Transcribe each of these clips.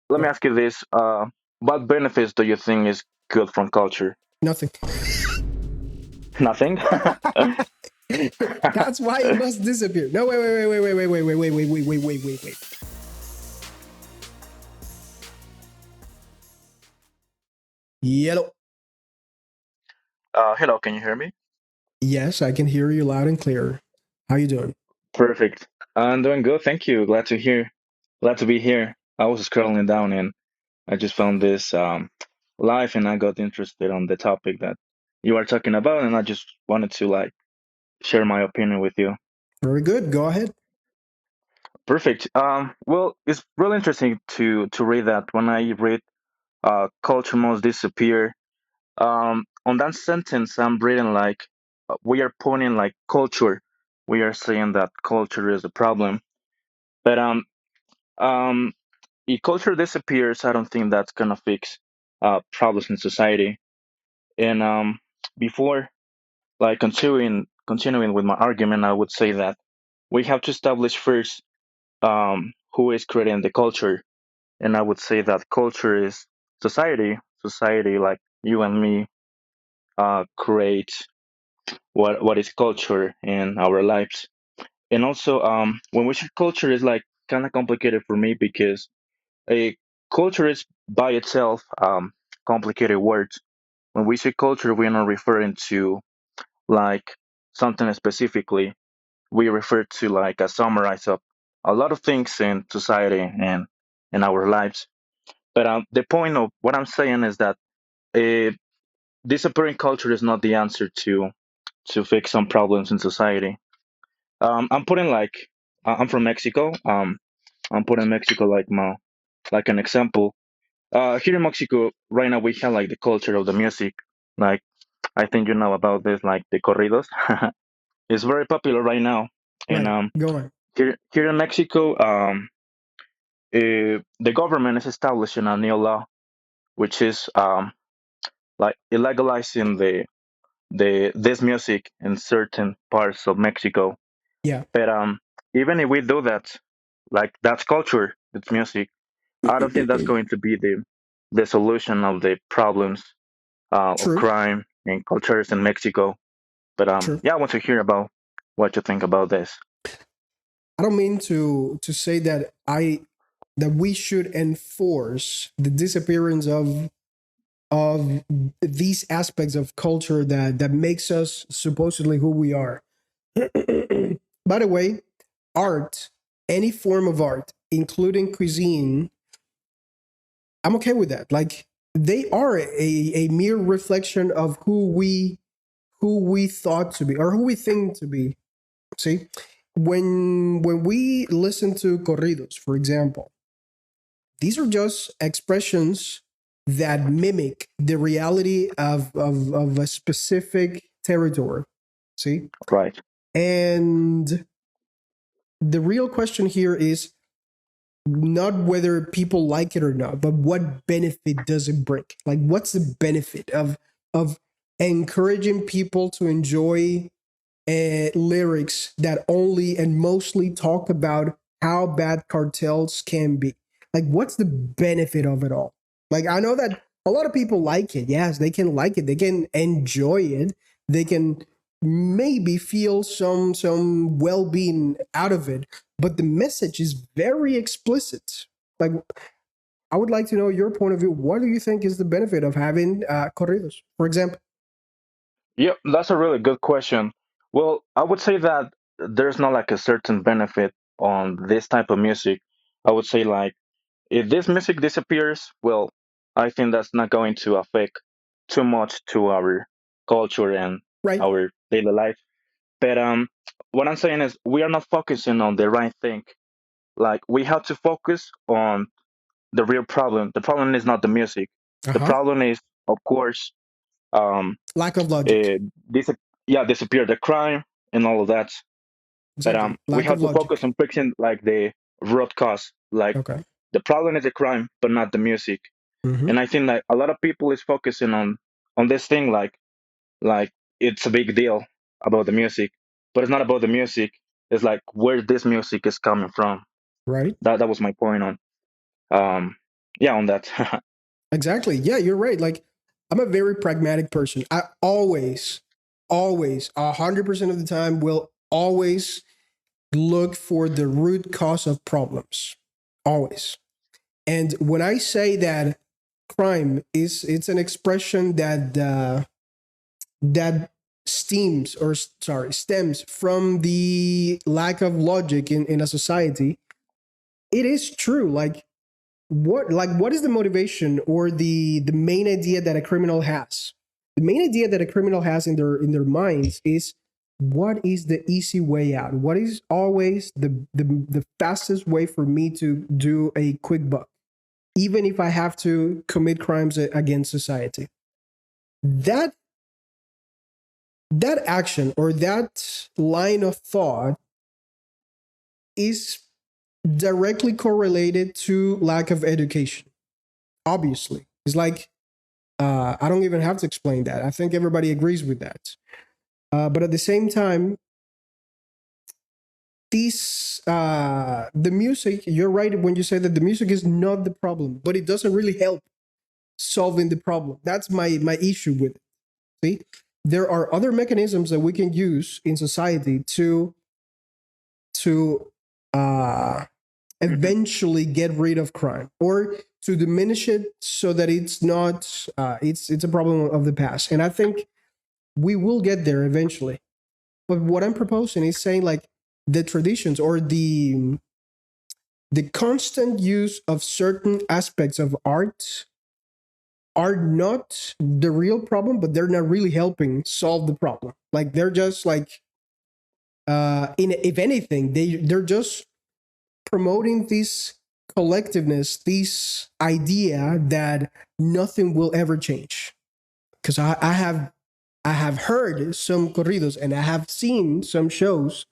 let me Go. ask you this: what benefits do you think is good from culture? Nothing. Nothing. That's why it must disappear. No, wait. Yellow. Hello, can you hear me? Yes, I can hear you loud and clear. How you doing? Perfect. I'm doing good, thank you. Glad to hear. Glad to be here. I was scrolling down and I just found this live, and I got interested on the topic that you are talking about, and I just wanted to like share my opinion with you. Very good. Go ahead. Perfect. Well, it's really interesting to read that. When I read culture must disappear, on that sentence, I'm reading like we are pointing like culture. We are saying that culture is a problem, but um, if culture disappears, I don't think that's gonna fix problems in society. And before like continuing with my argument, I would say that we have to establish first who is creating the culture, and I would say that culture is society. Society, like you and me, create what is culture in our lives. And also, when we say culture is like kind of complicated for me because a culture is by itself complicated words. When we say culture, we're not referring to like something specifically. We refer to like a summarize of a lot of things in society and in our lives. But the point of what I'm saying is that uh, disappearing culture is not the answer to fix some problems in society. I'm putting like I'm from Mexico. I'm putting Mexico like my like an example. Here in Mexico right now we have like the culture of the music. Like I think you know about this, like the corridos. It's very popular right now. And Right. Go on. here in Mexico, the government is establishing a new law, which is like illegalizing the this music in certain parts of Mexico. Yeah. But even if we do that, like that's culture, it's music. I don't think that's going to be the solution of the problems of True. crime and cultures in Mexico. But True. yeah, I want to hear about what you think about this. I don't mean to say that that we should enforce the disappearance of these aspects of culture that makes us supposedly who we are. By the way, art, any form of art, including cuisine, I'm okay with that. Like they are a mere reflection of who we thought to be or who we think to be. See, when we listen to corridos, for example, these are just expressions that mimic the reality of a specific territory. See, Right. and the real question here is not whether people like it or not, but what benefit does it bring? Like, what's the benefit of encouraging people to enjoy lyrics that only and mostly talk about how bad cartels can be? Like, what's the benefit of it all? Like, I know that a lot of people like it. Yes, they can like it. They can enjoy it. They can maybe feel some well-being out of it, but the message is very explicit. Like, I would like to know your point of view. What do you think is the benefit of having corridos, for example? Yeah, that's a really good question. Well, I would say that there's not like a certain benefit on this type of music. I would say like if this music disappears, well, I think that's not going to affect too much to our culture and Right. our daily life. But what I'm saying is we are not focusing on the right thing. Like we have to focus on the real problem. The problem is not the music. Uh The huh. problem is, of course, um, Lack of logic. uh, dis- yeah, disappear the crime and all of that. But Exactly. we Lack of have to focus logic. on fixing like the root cause. Like Okay. the problem is the crime, but not the music. Mm-hmm. And I think that a lot of people is focusing on this thing like it's a big deal about the music, but it's not about the music. It's like where this music is coming from. Right. That was my point on. Um, yeah, on that. Exactly. Yeah, you're right. Like, I'm a very pragmatic person. I always, 100% of the time, will always look for the root cause of problems. Always. And when I say that crime is, it's an expression that stems from the lack of logic in a society, it is true. Like what is the motivation or the main idea that a criminal has? The main idea that a criminal has in their minds is, what is the easy way out? What is always the fastest way for me to do a quick buck, even if I have to commit crimes against society? That that action or that line of thought is directly correlated to lack of education. Obviously, it's like, I don't even have to explain that. I think everybody agrees with that. But at the same time, the music. You're right when you say that the music is not the problem, but it doesn't really help solving the problem. That's my issue with it. See, there are other mechanisms that we can use in society to Mhm. eventually get rid of crime or to diminish it so that it's not it's a problem of the past. And I think we will get there eventually. But what I'm proposing is saying, like, the traditions or the constant use of certain aspects of art are not the real problem, but they're not really helping solve the problem. Like, they're just like, in if anything, they're just promoting this collectiveness, this idea that nothing will ever change. Because I have heard some corridos and I have seen some shows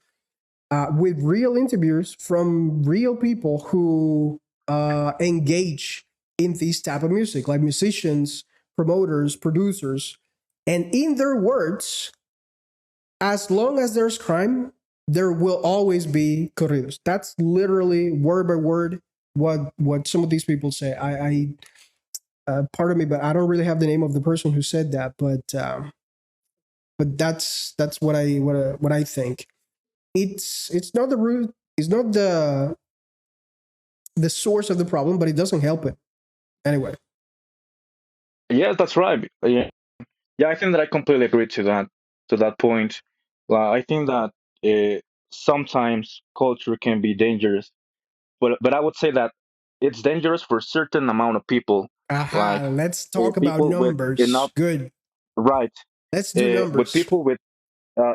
with real interviews from real people who engage in this type of music, like musicians, promoters, producers, and in their words, as long as there's crime, there will always be corridos. That's literally word by word what some of these people say. I pardon me, but I don't really have the name of the person who said that. But that's what I think. It's not the root. It's not the source of the problem, but it doesn't help it anyway. Yeah, that's right. Yeah, yeah, I think that I completely agree to that point. I think that sometimes culture can be dangerous, but I would say that it's dangerous for a certain amount of people, Aha, like let's talk about people with numbers. enough Good. right, Let's do with numbers. people with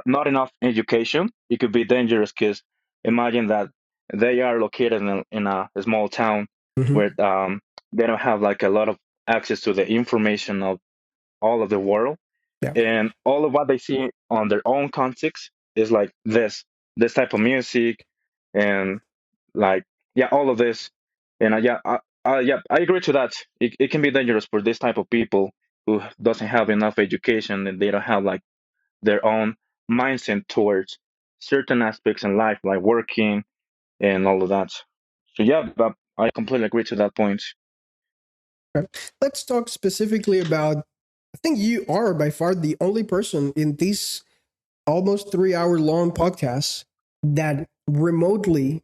not enough education. It could be dangerous because imagine that they are located in a small town Hmm. where they don't have like a lot of access to the information of all of the world, Yeah. and all of what they see on their own context is like this type of music, and like yeah, all of this, and yeah, I agree to that. It can be dangerous for this type of people who doesn't have enough education and they don't have like their own mindset towards certain aspects in life, like working and all of that. So yeah, but I completely agree to that point. Okay. Let's talk specifically about. I think you are by far the only person in this almost 3 hour long podcast that remotely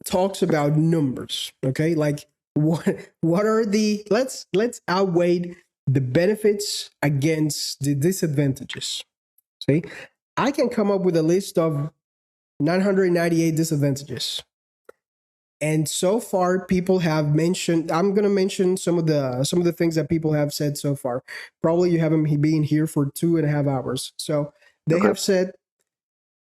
talks about numbers. Okay, like, what are the, let's outweigh the benefits against the disadvantages. See, I can come up with a list of 998 disadvantages. And so far, people have mentioned. I'm gonna mention some of the things that people have said so far. Probably you haven't been here for 2.5 hours, so they Okay. have said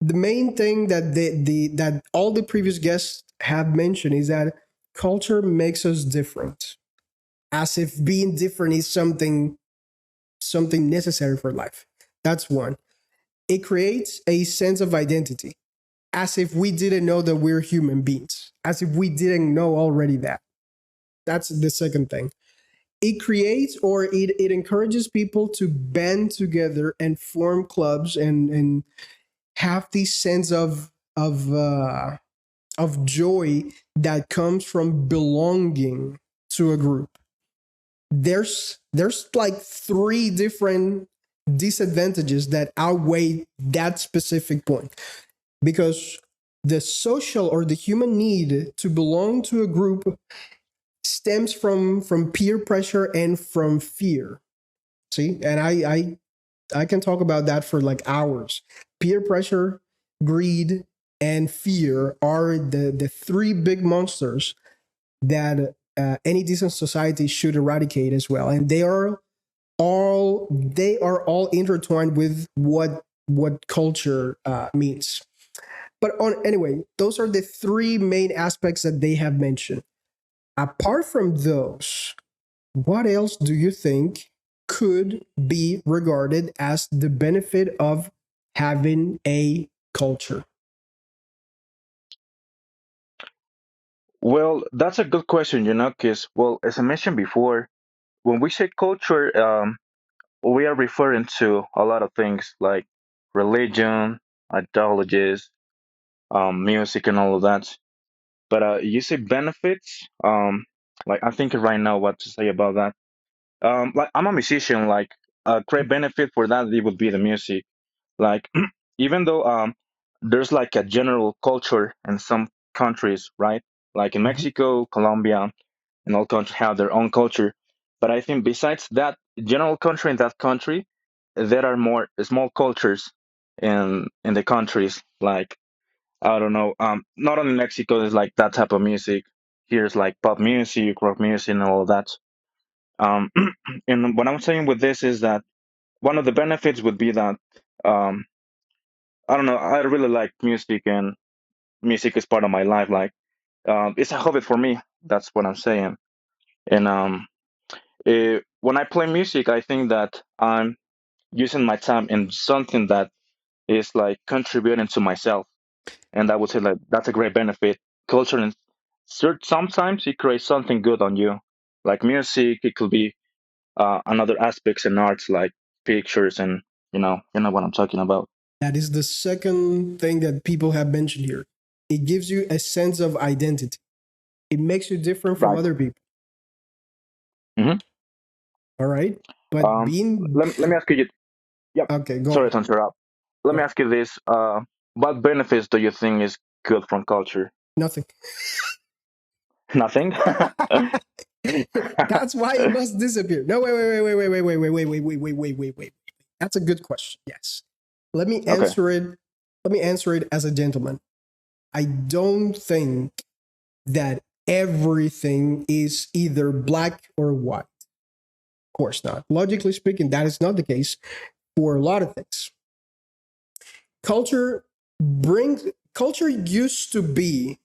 the main thing that that all the previous guests have mentioned is that culture makes us different, as if being different is something necessary for life. That's one. It creates a sense of identity, as if we didn't know that we're human beings, as if we didn't know already that. That's the second thing. It creates, or it encourages people to band together and form clubs and have this sense of of joy that comes from belonging to a group. There's like three different disadvantages that outweigh that specific point, because the social or the human need to belong to a group stems from peer pressure and from fear. See, and I can talk about that for like hours. Peer pressure, greed, and fear are the three big monsters that any decent society should eradicate as well, and they are all intertwined with what culture means. But anyway, those are the three main aspects that they have mentioned. Apart from those, what else do you think could be regarded as the benefit of having a culture? Well, that's a good question, because, well, as I mentioned before, when we say culture, we are referring to a lot of things like religion, ideologies, music, and all of that. But you say benefits, like I'm thinking right now what to say about that. Like I'm a musician, like a great benefit for that it would be the music. Like even though there's like a general culture in some countries, right? Like in Mhm. Mexico, Colombia, and all countries have their own culture. But I think besides that general culture in that country, there are more small cultures in the countries. Like I don't know, not only Mexico is like that type of music. Here's like pop music, rock music, and all of that. Um, and what I'm saying with this is that one of the benefits would be that um, I don't know. I really like music, and music is part of my life. Like it's a hobby for me. That's what I'm saying. And when I play music, I think that I'm using my time in something that is like contributing to myself, and I would say like that's a great benefit. Culture and sometimes it creates something good on you, like music. It could be another aspects in arts like pictures, and you know what I'm talking about. That is the second thing that people have mentioned here. It gives you a sense of identity. It makes you different from Right. other people. hmm All right. But being let me ask you. Yep. okay, go Sorry on. to interrupt. Let Go me on. ask you this: what benefits do you think is good from culture? Nothing. Nothing. That's why it must disappear. No, wait. That's a good question. Yes. Let me Okay. answer it. Let me answer it as a gentleman. I don't think that everything is either black or white. Of course not. Logically speaking, that is not the case for a lot of things. Culture culture used to be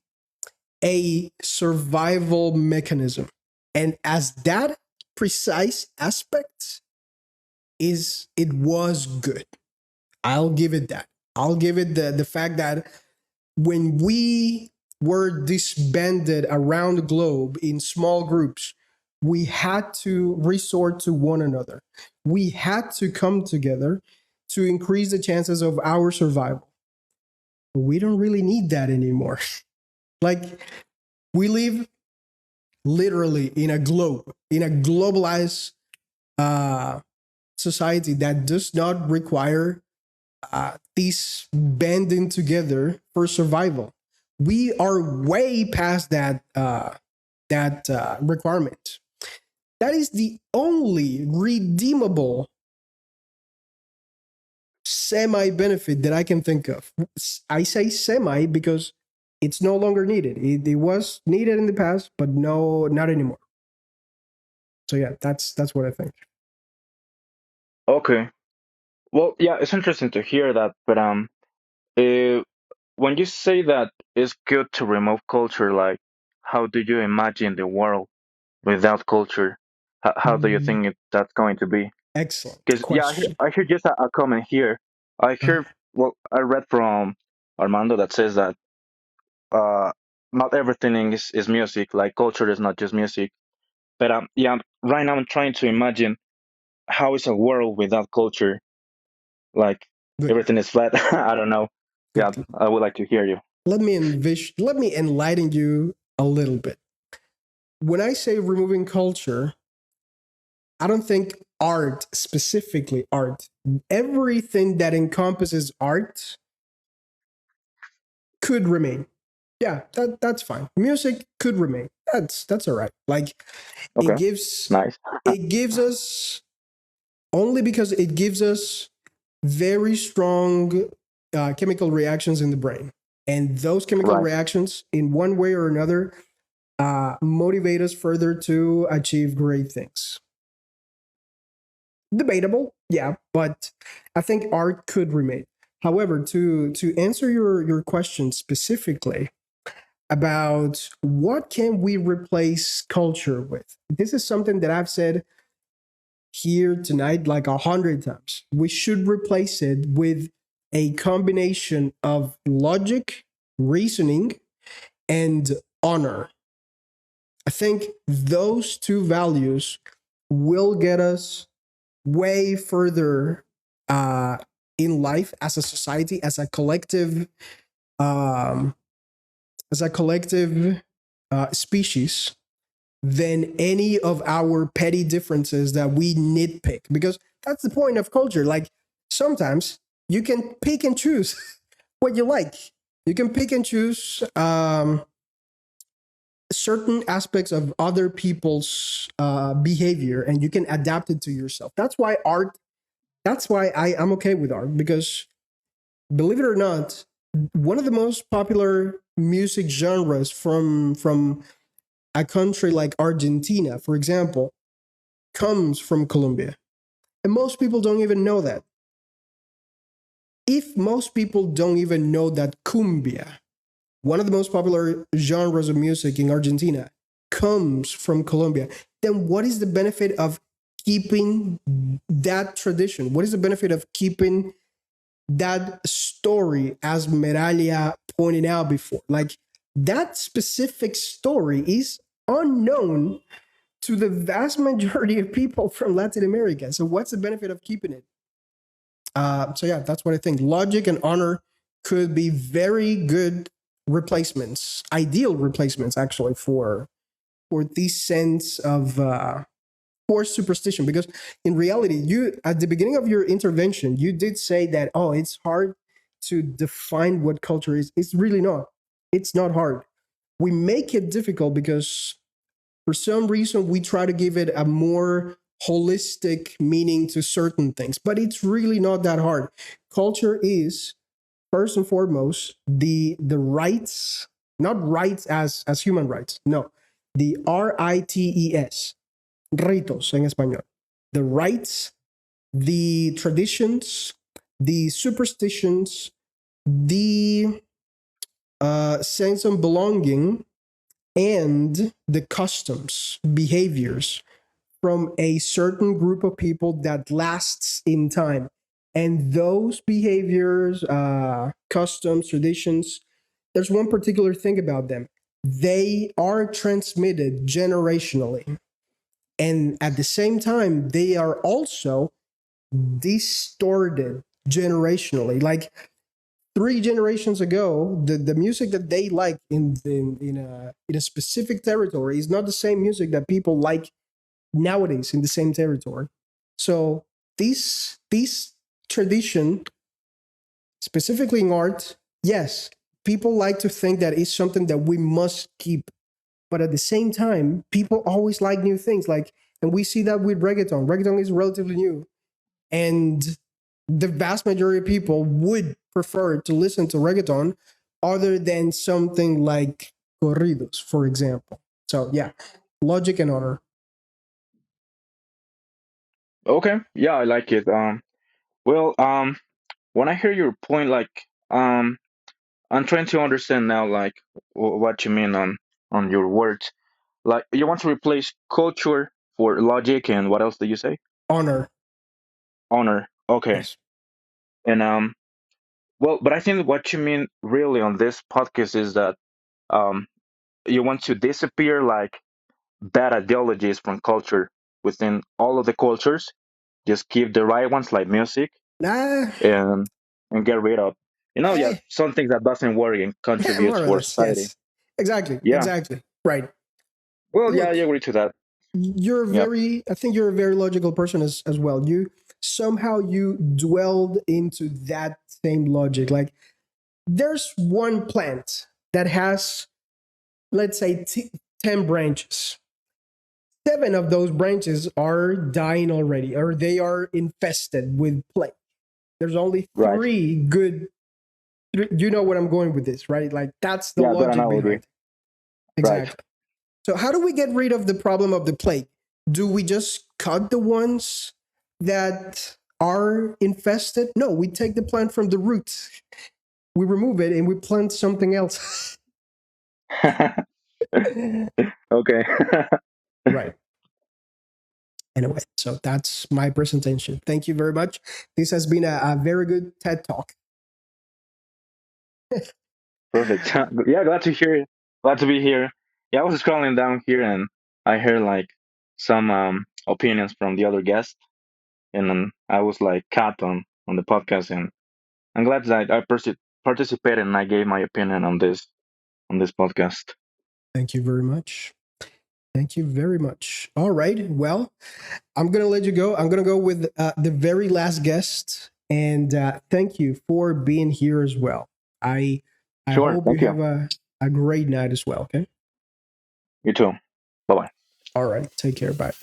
a survival mechanism. And as that precise aspect it was good. I'll give it that. I'll give it the fact that when we were disbanded around the globe in small groups, we had to resort to one another. We had to come together to increase the chances of our survival. But we don't really need that anymore. Like, we live literally in a globalized uh, society that does not require these banding together for survival. We are way past that requirement. That is the only redeemable semi benefit that I can think of. I say semi because it's no longer needed. It was needed in the past, but no, not anymore. So yeah, that's what I think. Okay. Well, yeah, it's interesting to hear that, but uh, when you say that it's good to remove culture, like, how do you imagine the world without culture? How do you Mm, think that's going to be? excellent Because yeah, question. I hear just a comment here. I Uh, hear, well, I read from Armando that says that uh, not everything is music. Like culture is not just music. But yeah, right now I'm trying to imagine how is a world without culture. Like good, everything is flat. I don't know. Yeah, good. I would like to hear you. let me enlighten you a little bit. When I say removing culture, I don't think art, specifically art. Everything that encompasses art could remain. Yeah, that's fine. Music could remain. That's all right. Like it Okay, gives nice. it gives us only because it gives us very strong chemical reactions in the brain, and those chemical Right. reactions, in one way or another, motivate us further to achieve great things. Debatable, yeah, but I think art could remain. However, to answer your question specifically about what can we replace culture with, this is something that I've said here tonight like 100 times. We should replace it with a combination of logic, reasoning, and honor. I think those two values will get us way further uh, in life as a society, um, as a collective species than any of our petty differences that we nitpick. Because that's the point of culture. Like sometimes you can pick and choose what you like. You can pick and choose certain aspects of other people's behavior, and you can adapt it to yourself. That's why art. That's why I'm okay with art, because believe it or not, one of the most popular music genres from a country like Argentina, for example, comes from Colombia. And most people don't even know that. If most people don't even know that cumbia, one of the most popular genres of music in Argentina, comes from Colombia, then what is the benefit of keeping that tradition? What is the benefit of keeping that story, as Meralia pointed out before? Like that specific story is unknown to the vast majority of people from Latin America. So what's the benefit of keeping it? So yeah, that's what I think. Logic and honor could be very good replacements, ideal replacements actually for this sense of for superstition. Because in reality, you at the beginning of your intervention, you did say that it's hard to define what culture is. It's really not. It's not hard. We make it difficult because for some reason we try to give it a more holistic meaning to certain things, but it's really not that hard. Culture is first and foremost the rights, not rights as human rights, no, the rights, ritos en español, the rights, the traditions, the superstitions, the sense of belonging, and the customs, behaviors from a certain group of people that lasts in time. And those behaviors, customs, traditions, there's one particular thing about them. They are transmitted generationally. And at the same time, they are also distorted generationally. Like 3 generations ago, the music that they like in a specific territory is not the same music that people like nowadays in the same territory. So this tradition, specifically in art, yes, people like to think that it's something that we must keep. But at the same time, people always like new things. Like, and we see that with reggaeton. Reggaeton is relatively new, and the vast majority of people would prefer to listen to reggaeton other than something like corridos, for example. So yeah, logic and honor. Okay, yeah, I like it. Well, when I hear your point, like, I'm trying to understand now, like, what you mean on your words. Like, you want to replace culture for logic, and what else did you say? Honor. Honor. Okay, Yes. and well, but I think what you mean really on this podcast is that um, you want to disappear like bad ideologies from culture within all of the cultures. Just keep the right ones like music Nah, and get rid of. Yeah, Eh, some things that doesn't work and contributes more or for less, society. yes. Exactly, Yeah. exactly. Right. Well, yeah, I Look, agree to that. Yeah. I think you're a very logical person as well. Somehow you dwelled into that same logic. Like, there's one plant that has, let's say, 10 branches. Seven of those branches are dying already, or they are infested with plague. There's only Right. three good. You know what I'm going with this, right? Like, that's the Yeah, good logic analogy. behind it. Right. Exactly. So, how do we get rid of the problem of the plague? Do we just cut the ones that are infested? No, we take the plant from the roots, we remove it, and we plant something else. Okay. Right. Anyway, so that's my presentation. Thank you very much. This has been a very good TED Talk. Perfect. Yeah, glad to hear it. Glad to be here. Yeah, I was scrolling down here and I heard like some opinions from the other guests, and then I was like cut on the podcast, and I'm glad that I participated and I gave my opinion on this podcast. Thank you very much. Thank you very much. All right. Well, I'm going to let you go. I'm going to go with the very last guest. And thank you for being here as well. I I Sure. hope you Thank you. have a great night as well. Okay. You too. Bye bye. All right. Take care. Bye.